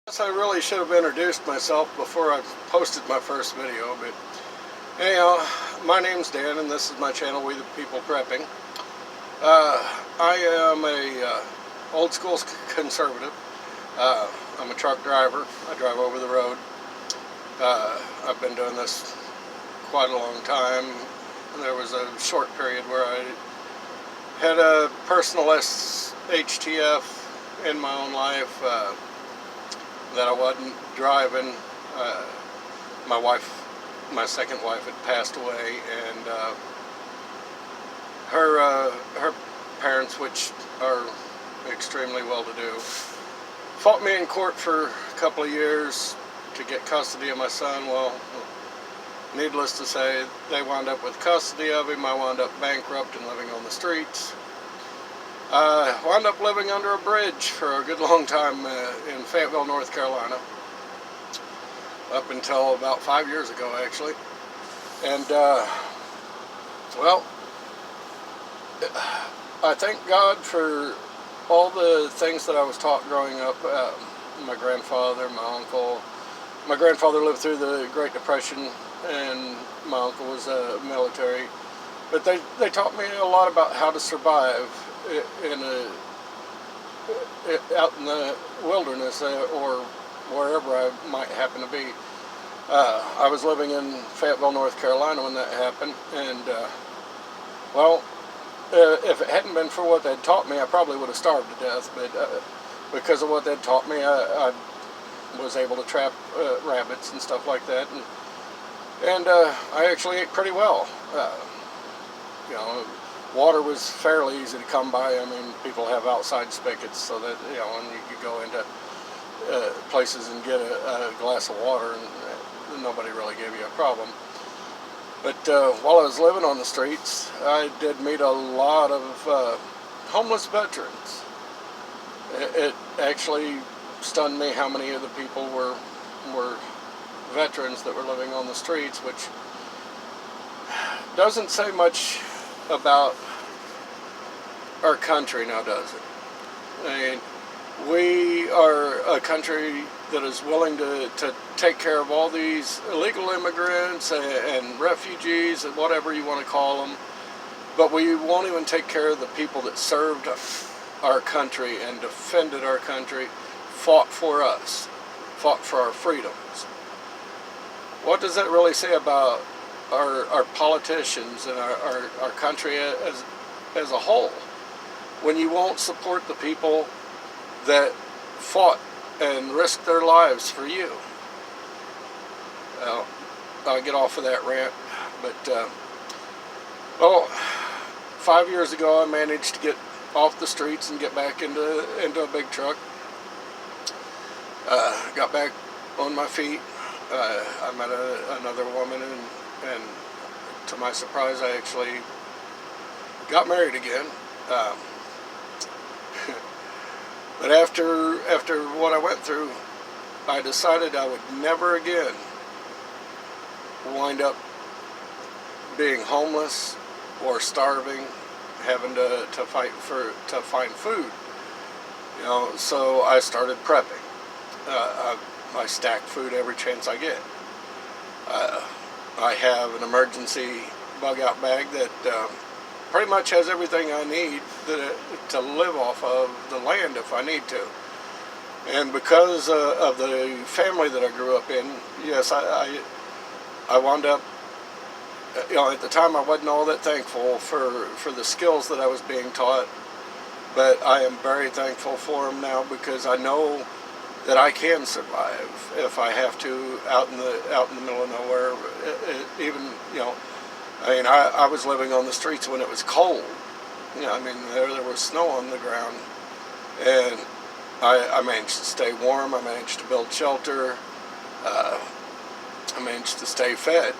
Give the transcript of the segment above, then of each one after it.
Guess I really should have introduced myself before I posted my first video, but anyhow, my name's Dan and this is my channel, We the People Prepping. I am a old school conservative. I'm a truck driver. I drive over the road. I've been doing this quite a long time. There was a short period where I had a personal HTF in my own life. That I wasn't driving. My second wife had passed away, and her parents, which are extremely well-to-do, fought me in court for a couple of years to get custody of my son. Well, needless to say, they wound up with custody of him. I wound up bankrupt and living on the streets. I wound up living under a bridge for a good long time in Fayetteville, North Carolina, up until about 5 years ago, actually. And, well, I thank God for all the things that I was taught growing up. My grandfather, my uncle. My grandfather lived through the Great Depression, and my uncle was military. But they taught me a lot about how to survive out in the wilderness or wherever I might happen to be. I was living in Fayetteville, North Carolina when that happened, and well, if it hadn't been for what they'd taught me, I probably would have starved to death. But because of what they'd taught me, I was able to trap rabbits and stuff like that, and I actually ate pretty well. You know, water was fairly easy to come by. I mean, people have outside spigots, so that, you know, and you could go into places and get a glass of water, and nobody really gave you a problem. But while I was living on the streets, I did meet a lot of homeless veterans. It actually stunned me how many of the people were veterans that were living on the streets, which doesn't say much about our country now, does it? I mean, we are a country that is willing to take care of all these illegal immigrants and refugees and whatever you want to call them, but we won't even take care of the people that served our country and defended our country, fought for us, fought for our freedoms. What does that really say about our politicians and our country as a whole, when you won't support the people that fought and risked their lives for you? Well, I'll get off of that rant, but well, 5 years ago I managed to get off the streets and get back into a big truck. Got back on my feet. I met another woman, and to my surprise, I actually got married again. But after what I went through, I decided I would never again wind up being homeless or starving, having to find food. You know, so I started prepping. I stack food every chance I get. I have an emergency bug-out bag that pretty much has everything I need to live off of the land if I need to. And because of the family that I grew up in, yes, I wound up, you know, at the time I wasn't all that thankful for the skills that I was being taught, but I am very thankful for them now, because I know that I can survive if I have to out in the middle of nowhere. Even, you know, I mean, I was living on the streets when it was cold. You know, I mean, there was snow on the ground, and I managed to stay warm. I managed to build shelter. I managed to stay fed.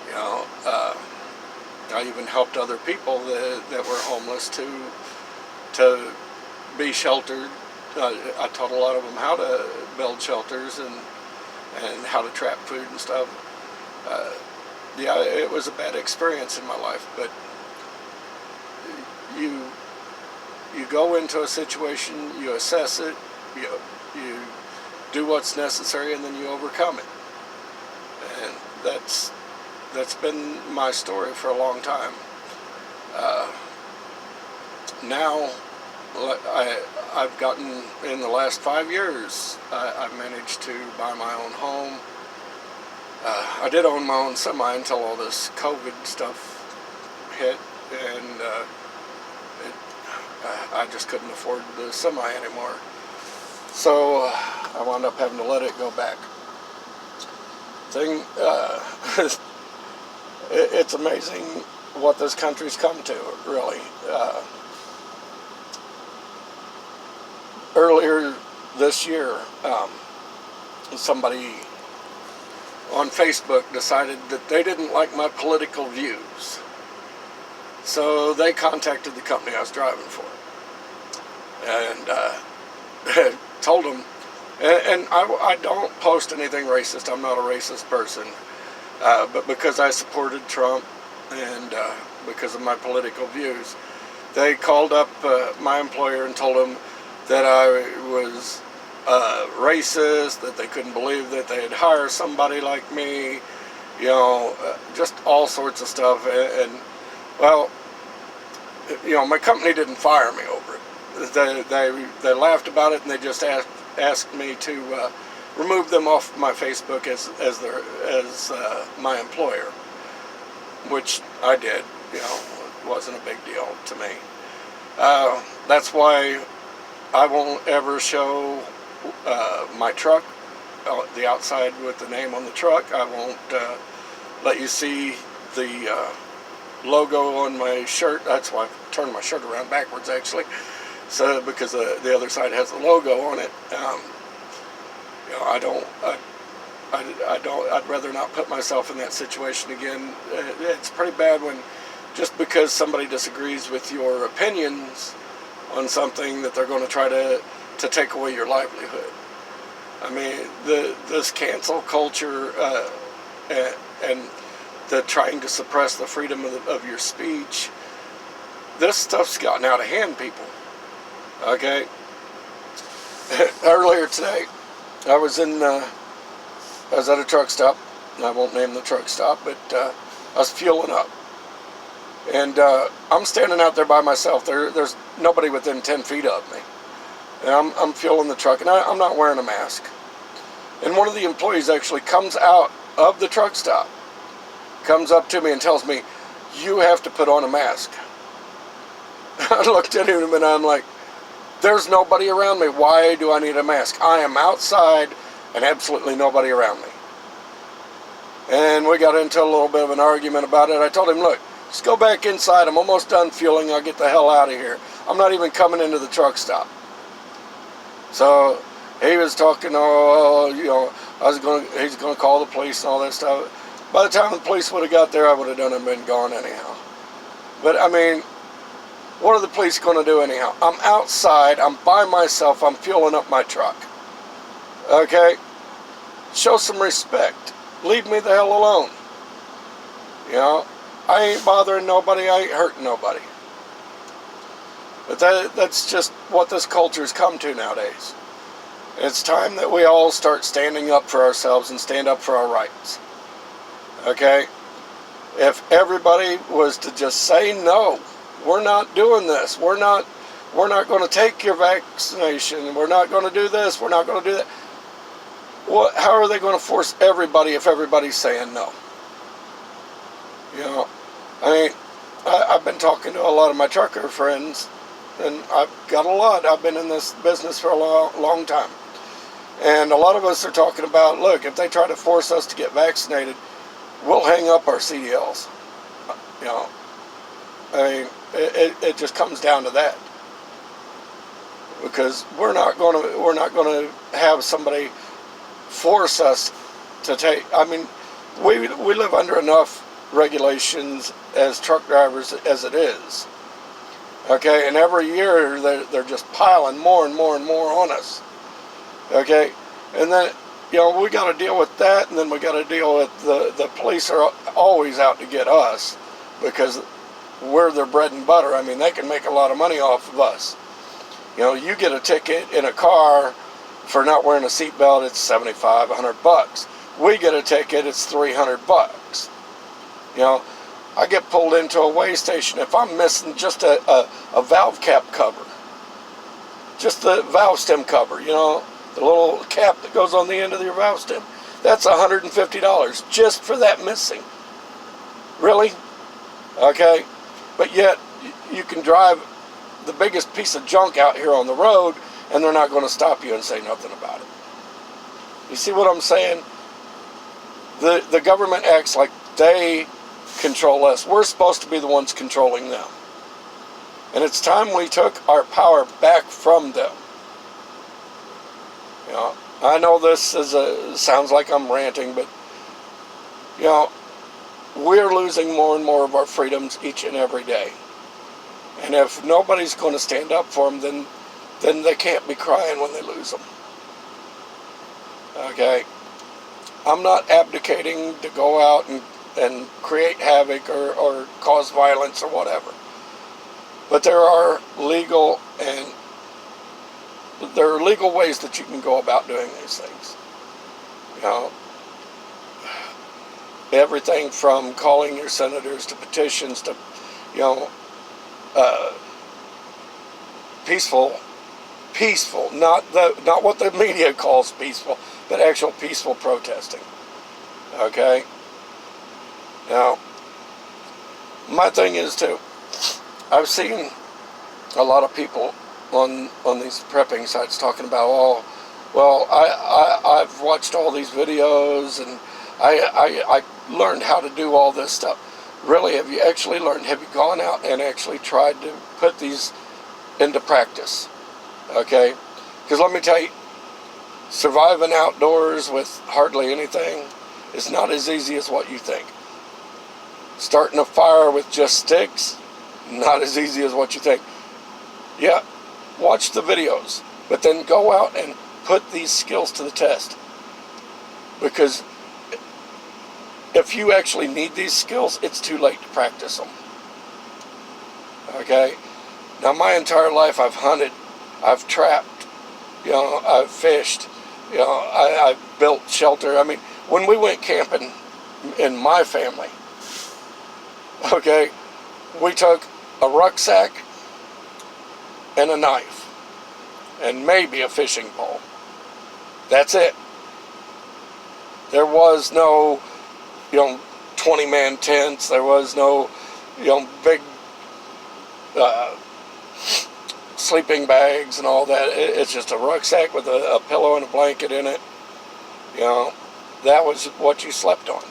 You know, I even helped other people that were homeless to be sheltered. I taught a lot of them how to build shelters and how to trap food and stuff. Yeah, it was a bad experience in my life, but you go into a situation, you assess it, you do what's necessary, and then you overcome it. And that's been my story for a long time. Now, I've gotten, in the last 5 years, I've managed to buy my own home. I did own my own semi until all this COVID stuff hit, and I just couldn't afford the semi anymore. So I wound up having to let it go back. It's amazing what this country's come to, really. Earlier this year, somebody on Facebook decided that they didn't like my political views. So they contacted the company I was driving for. And told them, and I don't post anything racist. I'm not a racist person. But because I supported Trump and because of my political views, they called up my employer and told him that I was racist, that they couldn't believe that they'd hire somebody like me, just all sorts of stuff. And well, my company didn't fire me over it. They laughed about it, and they just asked me to remove them off my Facebook as my employer, which I did. It wasn't a big deal to me. That's why I won't ever show my truck, the outside with the name on the truck. I won't let you see the logo on my shirt. That's why I turned my shirt around backwards, actually. So because the other side has the logo on it. I'd rather not put myself in that situation again. It's pretty bad when, just because somebody disagrees with your opinions on something, that they're going to try to take away your livelihood. I mean, this cancel culture and the trying to suppress the freedom of your speech, this stuff's gotten out of hand, people. Okay? Earlier today, I was at a truck stop. I won't name the truck stop, but I was fueling up. And I'm standing out there by myself. There's nobody within 10 feet of me. And I'm fueling the truck, and I'm not wearing a mask. And one of the employees actually comes out of the truck stop, comes up to me and tells me, "You have to put on a mask." I looked at him and I'm like, there's nobody around me. Why do I need a mask? I am outside and absolutely nobody around me. And we got into a little bit of an argument about it. I told him, look, just go back inside. I'm almost done fueling. I'll get the hell out of here. I'm not even coming into the truck stop. So he was talking, he's going to call the police and all that stuff. By the time the police would have got there, I would have done and been gone anyhow. But I mean, what are the police going to do anyhow? I'm outside, I'm by myself, I'm fueling up my truck. Okay? Show some respect. Leave me the hell alone. I ain't bothering nobody, I ain't hurting nobody. But that's just what this culture's come to nowadays. It's time that we all start standing up for ourselves and stand up for our rights. Okay? If everybody was to just say no, we're not doing this. We're not going to take your vaccination. We're not going to do this. We're not going to do that. How are they going to force everybody if everybody's saying no? I've been talking to a lot of my trucker friends, and I've got a lot. I've been in this business for a long time. And a lot of us are talking about, look, if they try to force us to get vaccinated, we'll hang up our CDLs. It just comes down to that, because we're not going to have somebody force us to take. I mean, we live under enough regulations as truck drivers as it is. Okay, and every year they're just piling more and more and more on us. Okay, and then we got to deal with that, and then we got to deal with the police are always out to get us because we're their bread and butter. I mean, they can make a lot of money off of us. You get a ticket in a car for not wearing a seatbelt, it's 75, 100 bucks. We get a ticket, it's 300 bucks. You know, I get pulled into a weigh station. If I'm missing just a valve cap cover, just the valve stem cover, you know, the little cap that goes on the end of your valve stem, that's $150 just for that missing. Really? Okay. But yet, you can drive the biggest piece of junk out here on the road, and they're not going to stop you and say nothing about it. You see what I'm saying? The government acts like they control us. We're supposed to be the ones controlling them. And it's time we took our power back from them. You know, I know this sounds like I'm ranting, but, you know, we're losing more and more of our freedoms each and every day. And if nobody's going to stand up for them, then they can't be crying when they lose them. Okay? I'm not abdicating to go out and create havoc or cause violence or whatever. But there are legal ways that you can go about doing these things. You know, everything from calling your senators to petitions to, you know, peaceful, not what the media calls peaceful, but actual peaceful protesting. Okay? Now, my thing is too, I've seen a lot of people on these prepping sites talking about, oh, well, I've watched all these videos and I learned how to do all this stuff. Really, have you actually learned? Have you gone out and actually tried to put these into practice? Okay? Because let me tell you, surviving outdoors with hardly anything is not as easy as what you think. Starting a fire with just sticks, not as easy as what you think. Yeah, watch the videos, but then go out and put these skills to the test. Because if you actually need these skills, it's too late to practice them. Okay? Now, my entire life, I've hunted, I've trapped, you know, I've fished, you know, I've built shelter. I mean, when we went camping in my family, okay, we took a rucksack and a knife and maybe a fishing pole. That's it. There was no, you know, 20-man tents. There was no, you know, big sleeping bags and all that. It's just a rucksack with a pillow and a blanket in it. You know, that was what you slept on.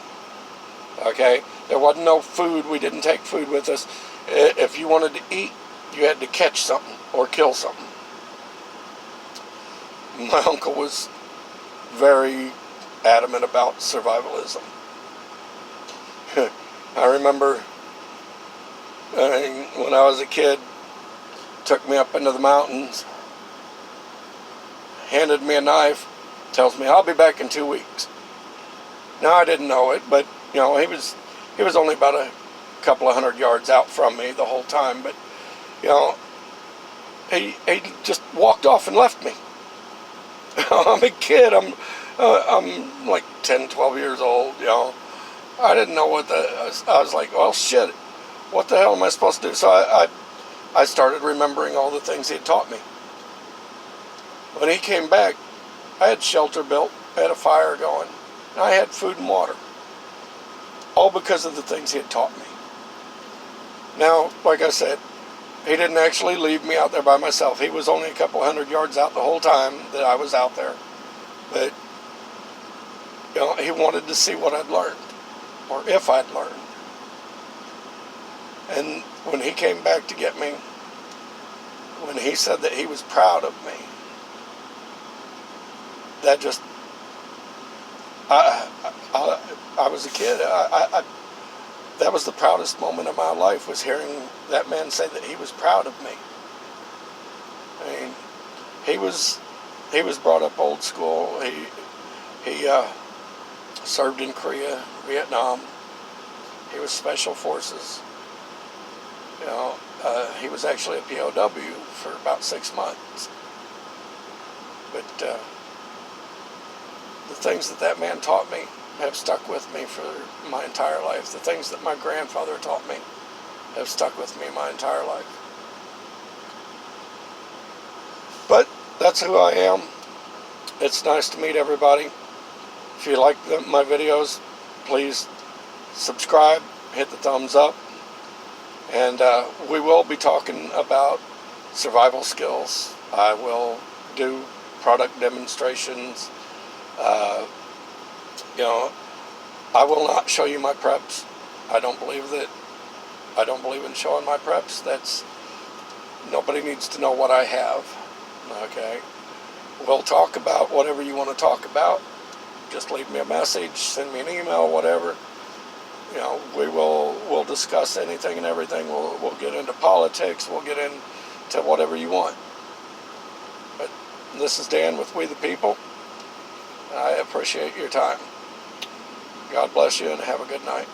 Okay? There wasn't no food. We didn't take food with us. If you wanted to eat, you had to catch something or kill something. My uncle was very adamant about survivalism. I remember when I was a kid, took me up into the mountains, handed me a knife, tells me I'll be back in 2 weeks. Now, I didn't know it, but you know, he was only about a couple of 100 yards out from me the whole time, but you know, he just walked off and left me. I'm a kid. I'm like 10, 12 years old, you know. I didn't know I was like, well, shit, what the hell am I supposed to do? So I started remembering all the things he had taught me. When he came back, I had shelter built, I had a fire going, and I had food and water. All because of the things he had taught me. Now, like I said, he didn't actually leave me out there by myself. He was only a couple 100 yards out the whole time that I was out there. But, you know, he wanted to see what I'd learned, or if I'd learned. And when he came back to get me, when he said that he was proud of me, that just, I was a kid. That was the proudest moment of my life, was hearing that man say that he was proud of me. I mean, he was brought up old school. He served in Korea, Vietnam. He was Special Forces. You know, he was actually a POW for about 6 months. But things that that man taught me have stuck with me for my entire life. The things that my grandfather taught me have stuck with me my entire life. But that's who I am. It's nice to meet everybody. If you like my videos, please subscribe, hit the thumbs up, and we will be talking about survival skills. I will do product demonstrations. You know, I will not show you my preps. I don't believe in showing my preps. Nobody needs to know what I have. Okay, we'll talk about whatever you want to talk about. Just leave me a message, send me an email, whatever. You know, we'll discuss anything and everything. We'll get into politics. We'll get into whatever you want. But this is Dan with We the People. I appreciate your time. God bless you and have a good night.